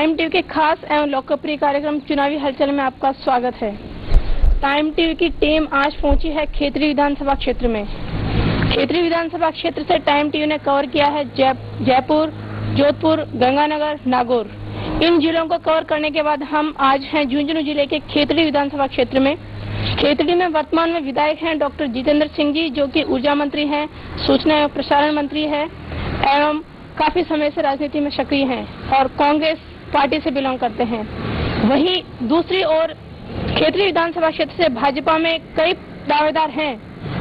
Time TV के खास एवं लोकप्रिय कार्यक्रम चुनावी हलचल में आपका स्वागत है। टाइम टीवी की टीम आज पहुंची है खेतरी विधानसभा क्षेत्र में। खेतरी विधानसभा क्षेत्र से टाइम टीवी ने कवर किया है जयपुर, जोधपुर, गंगानगर, नागौर। इन जिलों को कवर करने के बाद हम आज हैं झुंझुनू जिले के खेतरी विधानसभा क्षेत्र में। खेतरी में वर्तमान में विधायक हैं डॉक्टर जितेंद्र सिंह जी, जो कि ऊर्जा मंत्री हैं, सूचना एवं प्रसारण मंत्री है एवं काफी समय से राजनीति में सक्रिय हैं और कांग्रेस पार्टी से बिलोंग करते हैं। वहीं दूसरी ओर खेतरी विधानसभा क्षेत्र से भाजपा में कई दावेदार हैं,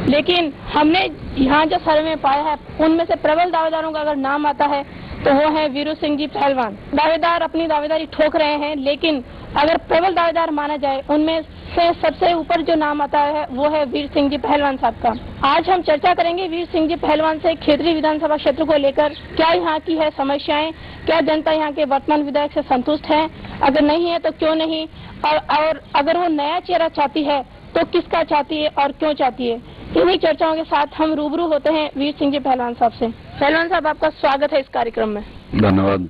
लेकिन हमने यहाँ जो सर्वे में पाया है उनमें से प्रबल दावेदारों का अगर नाम आता है तो वो है वीरू सिंह जी पहलवान। दावेदार अपनी दावेदारी ठोक रहे हैं, लेकिन अगर प्रबल दावेदार माना जाए उनमें से सबसे ऊपर जो नाम आता है वो है वीर सिंह जी पहलवान साहब का। आज हम चर्चा करेंगे वीर सिंह जी पहलवान से खेतरी विधानसभा क्षेत्र को लेकर, क्या यहाँ की है समस्याएं, क्या जनता यहाँ के वर्तमान विधायक से संतुष्ट है, अगर नहीं है तो क्यों नहीं, और अगर वो नया चेहरा चाहती है तो किसका चाहती है और क्यों चाहती है। इन्हीं चर्चाओं के साथ हम रूबरू होते हैं वीर सिंह जी पहलवान साहब से। पहलवान साहब, आपका स्वागत है इस कार्यक्रम में। धन्यवाद।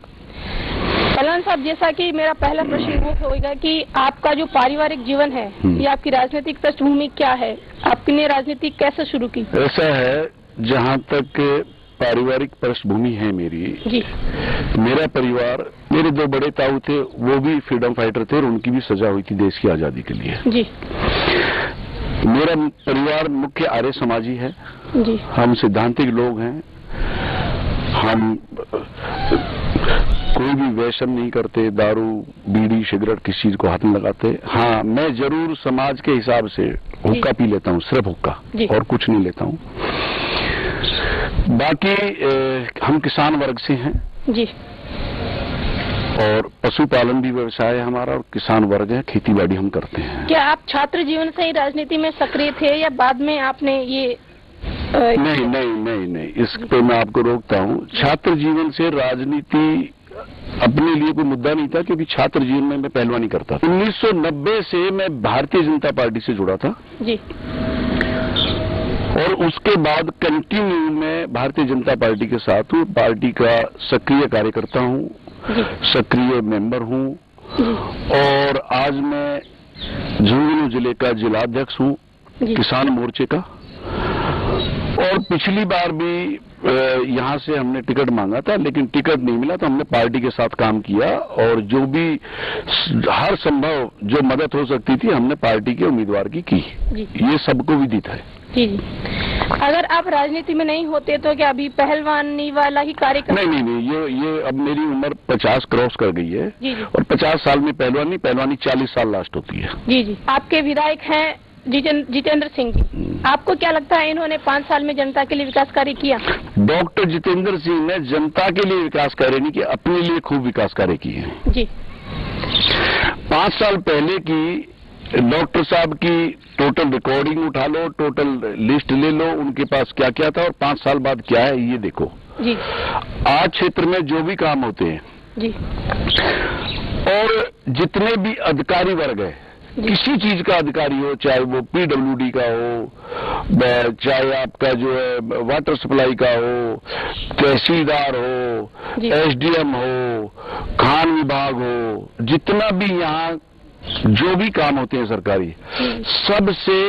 पहलवान साहब, जैसा कि मेरा पहला प्रश्न वो होगा कि आपका जो पारिवारिक जीवन है या आपकी राजनीतिक पृष्ठभूमि क्या है, आपने राजनीति कैसे शुरू की? ऐसा है, जहाँ तक पारिवारिक पृष्ठभूमि है मेरी जी, मेरा परिवार, मेरे दो बड़े ताऊ थे, वो भी फ्रीडम फाइटर थे और उनकी भी सजा हुई थी देश की आजादी के लिए। जी। मेरा परिवार मुख्य आर्य समाजी है। जी। हम सिद्धांतिक लोग हैं। हम कोई भी व्यसन नहीं करते, दारू, बीड़ी, सिगरेट किसी चीज को हाथ नहीं लगाते। हाँ, मैं जरूर समाज के हिसाब से हुक्का पी लेता हूँ, सिर्फ हुक्का, और कुछ नहीं लेता हूँ। बाकी हम किसान वर्ग से हैं। जी। और पशुपालन भी व्यवसाय है हमारा, और किसान वर्ग है, खेती बाड़ी हम करते हैं। क्या आप छात्र जीवन से ही राजनीति में सक्रिय थे या बाद में आपने ये नहीं, इस पे मैं आपको रोकता हूँ। छात्र जीवन से राजनीति अपने लिए कोई मुद्दा नहीं था, क्योंकि छात्र जीवन में मैं पहलवानी करता था। 1990 से मैं भारतीय जनता पार्टी से जुड़ा था। जी। और उसके बाद कंटिन्यू मैं भारतीय जनता पार्टी के साथ हूँ, पार्टी का सक्रिय कार्यकर्ता हूँ, सक्रिय मेंबर हूँ, और आज मैं झुंझुनू जिले का जिलाध्यक्ष हूँ किसान मोर्चे का। और पिछली बार भी यहाँ से हमने टिकट मांगा था, लेकिन टिकट नहीं मिला, तो हमने पार्टी के साथ काम किया और जो भी हर संभव जो मदद हो सकती थी हमने पार्टी के उम्मीदवार की ये सबको विदित है। जी। अगर आप राजनीति में नहीं होते तो क्या अभी पहलवानी वाला ही कार्यक्रम? नहीं, ये अब मेरी उम्र 50 क्रॉस कर गई है। जी। और 50 साल में पहलवानी 40 साल लास्ट होती है। जी। आपके विधायक हैं जितेंद्र सिंह जी, आपको क्या लगता है इन्होंने 5 साल में जनता के लिए विकास कार्य किया? डॉक्टर जितेंद्र सिंह ने जनता के लिए विकास कार्य नहीं किया, अपने लिए खूब विकास कार्य किए हैं। जी। 5 साल पहले की डॉक्टर साहब की टोटल रिकॉर्डिंग उठा लो, टोटल लिस्ट ले लो, उनके पास क्या क्या था और 5 साल बाद क्या है ये देखो। जी। आज क्षेत्र में जो भी काम होते हैं जी, और जितने भी अधिकारी वर्ग है, किसी चीज का अधिकारी हो, चाहे वो पीडब्ल्यूडी का हो, चाहे आपका जो है वाटर सप्लाई का हो, तहसीलदार हो, एसडीएम हो, खान विभाग हो, जितना भी यहाँ जो भी काम होते हैं सरकारी, सबसे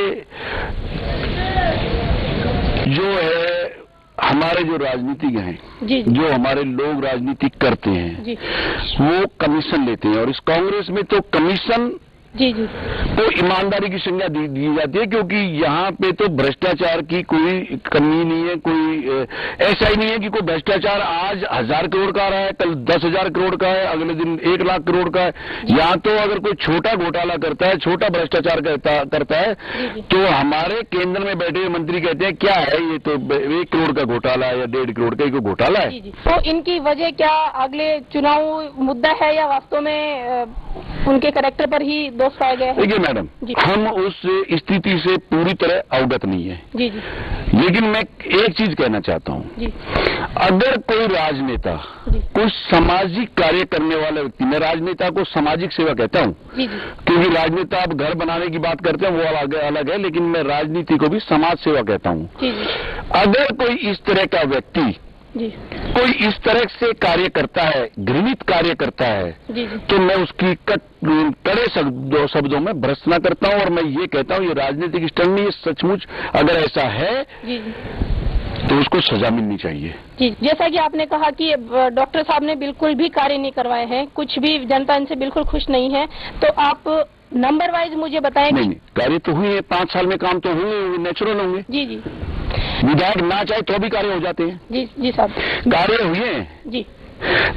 जो है हमारे जो राजनीतिज्ञ हैं, जो हमारे लोग राजनीति करते हैं, वो कमीशन लेते हैं। और इस कांग्रेस में तो कमीशन तो ईमानदारी की संज्ञा दी जाती है, क्योंकि यहाँ पे तो भ्रष्टाचार की कोई कमी नहीं है। कोई ऐसा ही नहीं है कि कोई भ्रष्टाचार आज 1000 करोड़ का आ रहा है, कल 10,000 करोड़ का है, अगले दिन 1 लाख करोड़ का है। यहाँ तो अगर कोई छोटा घोटाला करता है, छोटा भ्रष्टाचार करता है, तो हमारे केंद्र में बैठे हुए मंत्री कहते हैं क्या है ये, तो 1 करोड़ का घोटाला है या 1.5 करोड़ का कोई घोटाला है। तो इनकी वजह क्या अगले चुनाव मुद्दा है या वास्तव में उनके कैरेक्टर पर ही दोष पाए गए? देखिए मैडम, हम उस स्थिति से पूरी तरह अवगत नहीं है। जी। लेकिन मैं एक चीज कहना चाहता हूँ, अगर कोई राजनेता, कोई सामाजिक कार्य करने वाला व्यक्ति, मैं राजनेता को सामाजिक सेवा कहता हूँ, क्योंकि राजनेता आप घर बनाने की बात करते हैं वो अलग है, लेकिन मैं राजनीति को भी समाज सेवा कहता हूँ। अगर कोई इस तरह का व्यक्ति कोई इस तरह से कार्य करता है, घृणित कार्य करता है, तो मैं उसकी कड़े शब्दों में भर्त्सना करता हूं और मैं ये कहता हूं ये राजनीतिक स्टंट नहीं, ये सचमुच अगर ऐसा है तो उसको सजा मिलनी चाहिए। जी, जैसा कि आपने कहा कि डॉक्टर साहब ने बिल्कुल भी कार्य नहीं करवाए हैं, कुछ भी जनता इनसे बिल्कुल खुश नहीं है, तो आप नंबर वाइज मुझे बताएंगे? नहीं, कार्य तो हुए हैं, 5 साल में काम तो होंगे, नेचुरल होंगे। जी जी, विधायक ना चाहे तो भी कार्य हो जाते हैं। जी जी साहब, कार्य हुए हैं जी।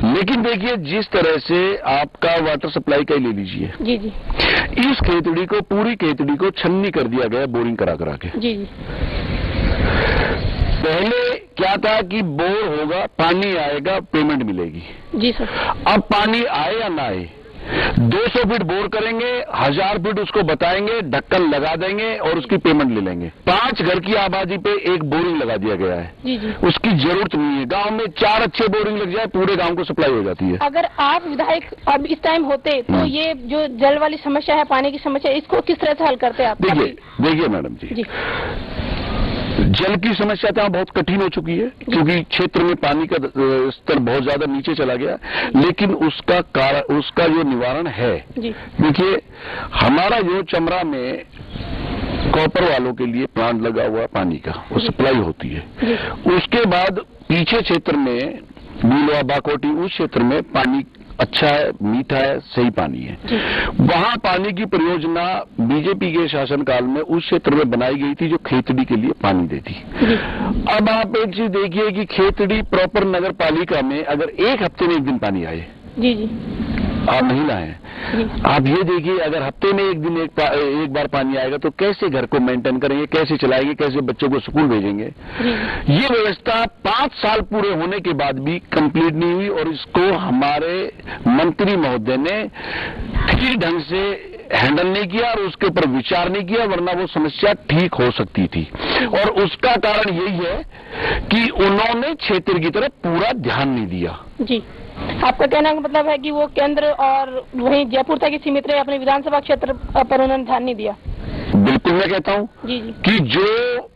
लेकिन देखिए जिस तरह से आपका वाटर सप्लाई का ही ले लीजिए, जी जी, इस खेतड़ी को, पूरी खेतड़ी को छन्नी कर दिया गया बोरिंग करा के। जी जी। पहले क्या था कि बोर होगा, पानी आएगा, पेमेंट मिलेगी। जी सर। अब पानी आए या ना आए, 200 फीट बोर करेंगे, 1000 फीट उसको बताएंगे, ढक्कन लगा देंगे और उसकी पेमेंट ले लेंगे। 5 घर की आबादी पे एक बोरिंग लगा दिया गया है। जी जी। उसकी जरूरत नहीं है। गांव में 4 अच्छे बोरिंग लग जाए, पूरे गांव को सप्लाई हो जाती है। अगर आप विधायक अब इस टाइम होते तो ये जो जल वाली समस्या है, पानी की समस्या, इसको किस तरह से हल करते आप? देखिए मैडम जी, जल की समस्या तो बहुत कठिन हो चुकी है क्योंकि क्षेत्र में पानी का स्तर बहुत ज्यादा नीचे चला गया, लेकिन उसका कारण, उसका जो निवारण है, देखिए हमारा जो चमरा में कॉपर वालों के लिए प्लांट लगा हुआ पानी का, वो सप्लाई होती है। उसके बाद पीछे क्षेत्र में नीलवा बाकोटी, उस क्षेत्र में पानी अच्छा है, मीठा है, सही पानी है। वहां पानी की परियोजना बीजेपी के शासनकाल में उस क्षेत्र में बनाई गई थी जो खेतड़ी के लिए पानी देती। अब आप एक चीज देखिए कि खेतड़ी प्रॉपर नगर पालिका में अगर एक हफ्ते में 1 दिन पानी आए, जी जी, आप महिला हैं, आप ये देखिए अगर हफ्ते में 1 दिन एक बार पानी आएगा तो कैसे घर को मेंटेन करेंगे, कैसे चलाएंगे, कैसे बच्चों को स्कूल भेजेंगे? ये व्यवस्था 5 साल पूरे होने के बाद भी कंप्लीट नहीं हुई और इसको हमारे मंत्री महोदय ने ठीक ढंग से हैंडल नहीं किया और उसके ऊपर विचार नहीं किया, वरना वो समस्या ठीक हो सकती थी। और उसका कारण यही है कि उन्होंने क्षेत्र की तरफ पूरा ध्यान नहीं दिया। जी, आपका कहने का मतलब है कि वो केंद्र और वहीं जयपुर तक ही सीमित रहे, अपने विधानसभा क्षेत्र पर उन्होंने ध्यान नहीं दिया। बिल्कुल मैं कहता हूँ कि जो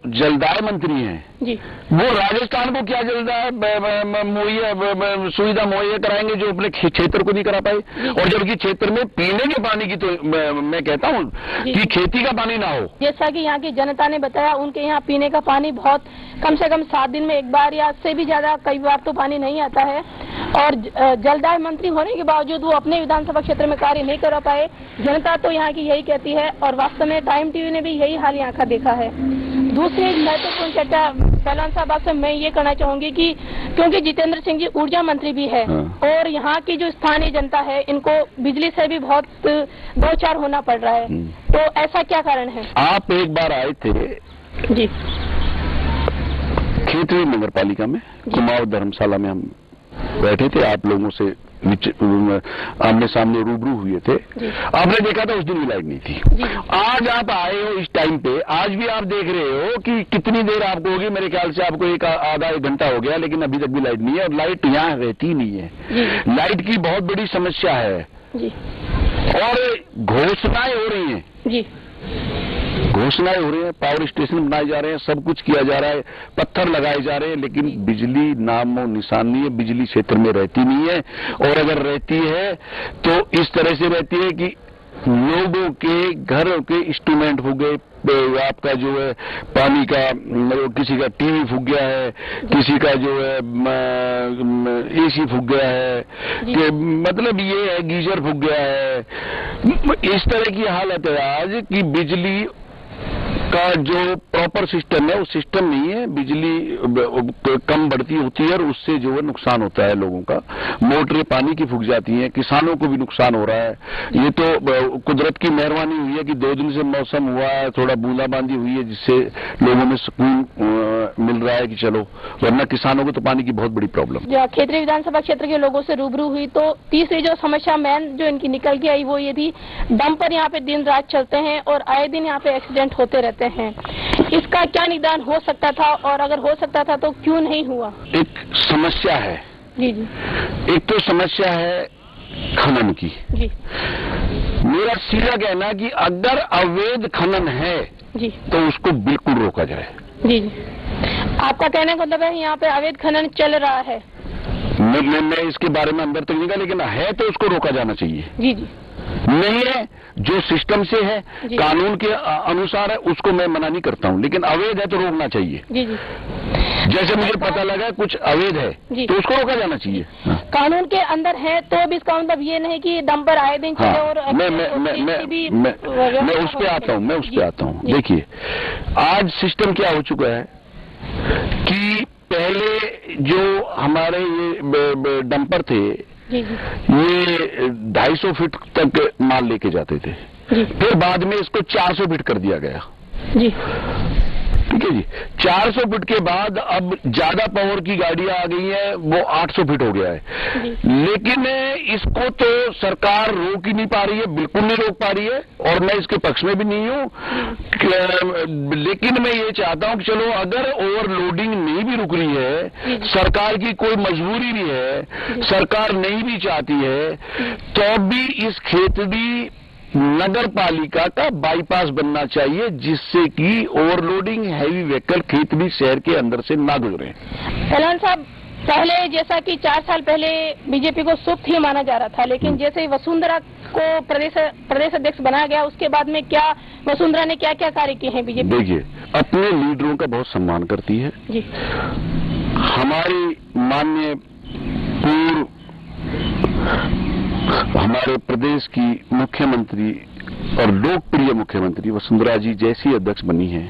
जलदाय मंत्री हैं जी, वो राजस्थान को क्या जलदाय सुविधा मुहैया कराएंगे जो अपने क्षेत्र को नहीं करा पाए, और जबकि क्षेत्र में पीने के पानी की तो मैं कहता हूँ कि खेती का पानी ना हो। जैसा कि यहाँ की जनता ने बताया, उनके यहाँ पीने का पानी बहुत कम से कम 7 दिन में 1 बार या से भी ज्यादा कई बार तो पानी नहीं आता है, और जलदाय मंत्री होने के बावजूद वो अपने विधानसभा क्षेत्र में कार्य नहीं कर पाए। जनता तो यहाँ की यही कहती है और वास्तव में टाइम टीवी ने भी यही हाल यहाँ का देखा है। दूसरी महत्वपूर्ण चर्चा पहलवान साहब आपसे मैं ये करना चाहूंगी कि क्योंकि जितेंद्र सिंह जी ऊर्जा मंत्री भी है और यहाँ की जो स्थानीय जनता है, इनको बिजली से भी बहुत दो चार होना पड़ रहा है, तो ऐसा क्या कारण है? आप एक बार आए थे जी खेतड़ी नगर पालिका में, कुमाऊं धर्मशाला में हम बैठे थे, आप लोगों से आमने सामने रूबरू हुए थे। आपने देखा था उस दिन भी लाइट नहीं थी। आज आप आए हो इस टाइम पे, आज भी आप देख रहे हो कि कितनी देर आपको होगी, मेरे ख्याल से आपको आधा 1 घंटा हो गया, लेकिन अभी तक भी लाइट नहीं है और लाइट यहाँ रहती नहीं है। लाइट की बहुत बड़ी समस्या है और घोषणाएं हो रही हैं, घोषणाएं हो रही हैं, पावर स्टेशन बनाए जा रहे हैं, सब कुछ किया जा रहा है, पत्थर लगाए जा रहे हैं, लेकिन बिजली नामो निशान नहीं है, बिजली क्षेत्र में रहती नहीं है। और अगर रहती है तो इस तरह से रहती है कि लोगों के घरों के इंस्ट्रूमेंट हो गए, आपका जो है पानी का, किसी का टीवी फूक गया है, किसी का जो है एसी फूक गया है, कि मतलब ये है गीजर फूक गया है। इस तरह की हालत है आज कि बिजली का जो प्रॉपर सिस्टम है वो सिस्टम नहीं है, बिजली कम बढ़ती होती है और उससे जो है नुकसान होता है लोगों का। मोटरें पानी की फूक जाती हैं, किसानों को भी नुकसान हो रहा है। ये तो कुदरत की मेहरबानी हुई है कि 2 दिन से मौसम हुआ है, थोड़ा बूंदाबांदी हुई है, जिससे लोगों में सुकून मिल रहा है कि चलो, वरना किसानों को तो पानी की बहुत बड़ी प्रॉब्लम। खेतड़ी विधानसभा क्षेत्र के लोगों से रूबरू हुई तो तीसरी जो समस्या मेन जो इनकी निकल के आई वो ये थी, डंपर यहाँ पे दिन रात चलते हैं और आए दिन यहाँ पे एक्सीडेंट होते रहते हैं। इसका क्या निदान हो सकता था और अगर हो सकता था तो क्यों नहीं हुआ? एक समस्या है जी जी, एक तो समस्या है खनन की जी। मेरा सीधा कहना कि अगर अवैध खनन है जी तो उसको बिल्कुल रोका जाए जी जी। आपका कहने का मतलब है यहाँ पे अवैध खनन चल रहा है मैं इसके बारे में अंदर तक नहीं गया, लेकिन है तो उसको रोका जाना चाहिए। जी जी। नहीं है, जो सिस्टम से है, कानून के अनुसार है, उसको मैं मना नहीं करता हूं, लेकिन अवैध है तो रोकना चाहिए। जी जी। जैसे मुझे पता लगा कुछ अवैध है तो उसको रोका जाना चाहिए। कानून के अंदर है तो भी इसका मतलब ये नहीं कि डंपर आए दिन चले। और मैं उस पे आता हूँ, देखिए आज सिस्टम क्या हो चुका है कि पहले जो हमारे ये डंपर थे ये 250 फीट तक माल लेके जाते थे, फिर बाद में इसको 400 फीट कर दिया गया। जी ठीक है जी। 400 फीट के बाद अब ज्यादा पावर की गाड़ियां आ गई हैं, वो 800 फीट हो गया है। लेकिन इसको तो सरकार रोक ही नहीं पा रही है, बिल्कुल नहीं रोक पा रही है, और मैं इसके पक्ष में भी नहीं हूं। लेकिन मैं ये चाहता हूं कि चलो अगर ओवरलोडिंग नहीं भी रुक रही है, सरकार की कोई मजबूरी भी है, सरकार नहीं भी चाहती है, तो भी इस खेतड़ी नगर पालिका का बाईपास बनना चाहिए, जिससे कि ओवरलोडिंग हैवी व्हीकल खेतड़ी शहर के अंदर से ना गुजरे। पहलवान साहब, पहले जैसा कि 4 साल पहले बीजेपी को सुप्त ही माना जा रहा था, लेकिन जैसे ही वसुंधरा को प्रदेश अध्यक्ष बनाया गया, उसके बाद में क्या वसुंधरा ने क्या क्या कार्य किए हैं बीजेपी? देखिए, अपने लीडरों का बहुत सम्मान करती है जी। हमारी माननीय पूर्व हमारे प्रदेश की मुख्यमंत्री और लोकप्रिय मुख्यमंत्री वसुंधरा जी जैसी अध्यक्ष बनी है,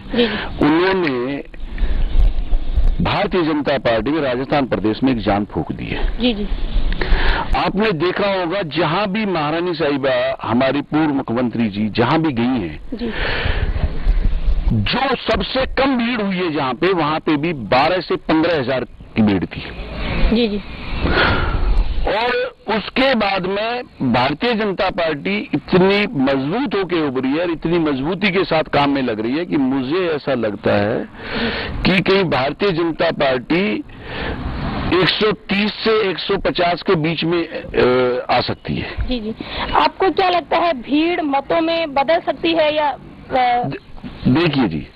उन्होंने भारतीय जनता पार्टी में राजस्थान प्रदेश में एक जान फूंक दी है। जी जी। आपने देखा होगा जहां भी महारानी साहिबा हमारी पूर्व मुख्यमंत्री जी जहां भी गई हैं, जो सबसे कम भीड़ हुई है जहां पे, वहां पे भी 12 से 15 हजार की भीड़ थी। जी जी। और उसके बाद में भारतीय जनता पार्टी इतनी मजबूत होकर उभरी है और इतनी मजबूती के साथ काम में लग रही है कि मुझे ऐसा लगता है कि कहीं भारतीय जनता पार्टी 130 से 150 के बीच में आ सकती है। जी जी। आपको क्या लगता है, भीड़ मतों में बदल सकती है या? देखिए जी,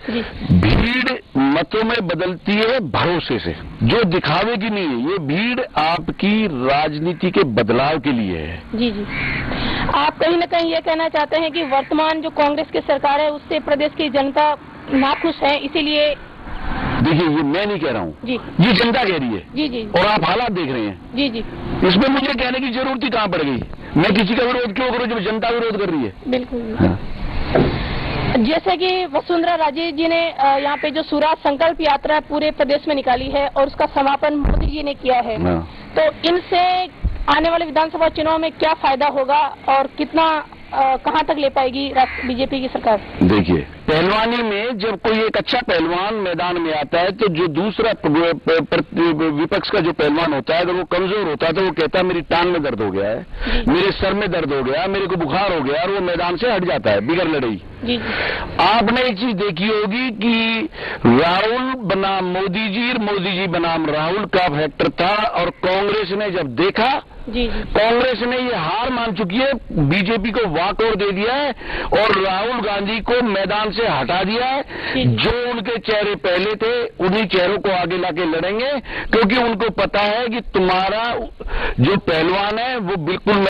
भीड़ मतों में बदलती है भरोसे से, जो दिखावे की नहीं है। ये भीड़ आपकी राजनीति के बदलाव के लिए है। जी जी। आप कहीं न कहीं ये कहना चाहते हैं कि वर्तमान जो कांग्रेस की सरकार है, उससे प्रदेश की जनता नाखुश है, इसीलिए? देखिए, ये मैं नहीं कह रहा हूँ, ये जनता कह रही है। जी जी। और आप हालात देख रहे हैं। जी जी। इसमें मुझे कहने की जरूरत ही कहाँ पड़ गई? मैं किसी का विरोध क्यों करूँ जब जनता विरोध कर रही है? बिल्कुल। जैसे कि वसुंधरा राजे जी ने यहाँ पे जो स्वराज संकल्प यात्रा पूरे प्रदेश में निकाली है और उसका समापन मोदी जी ने किया है, तो इनसे आने वाले विधानसभा चुनाव में क्या फायदा होगा और कितना कहाँ तक ले पाएगी बीजेपी की सरकार? देखिए, पहलवानी में जब कोई एक अच्छा पहलवान मैदान में आता है, तो जो दूसरा विपक्ष का जो पहलवान होता है, अगर वो कमजोर होता है तो वो कहता है मेरी टांग में दर्द हो गया है, मेरे सर में दर्द हो गया, मेरे को बुखार हो गया, और वो मैदान से हट जाता है बिगर लड़ाई। आपने एक चीज देखी होगी कि राहुल बनाम मोदी जी, मोदी जी बनाम राहुल का फैक्टर था, और कांग्रेस ने जब देखा, कांग्रेस ने ये हार मान चुकी है, बीजेपी को वॉकआउट दे दिया है और राहुल गांधी को मैदान से हटा दिया है। जो उनके चेहरे पहले थे, उन्हीं चेहरों को आगे लाके लड़ेंगे, क्योंकि उनको पता है कि तुम्हारा जो पहलवान है वो बिल्कुल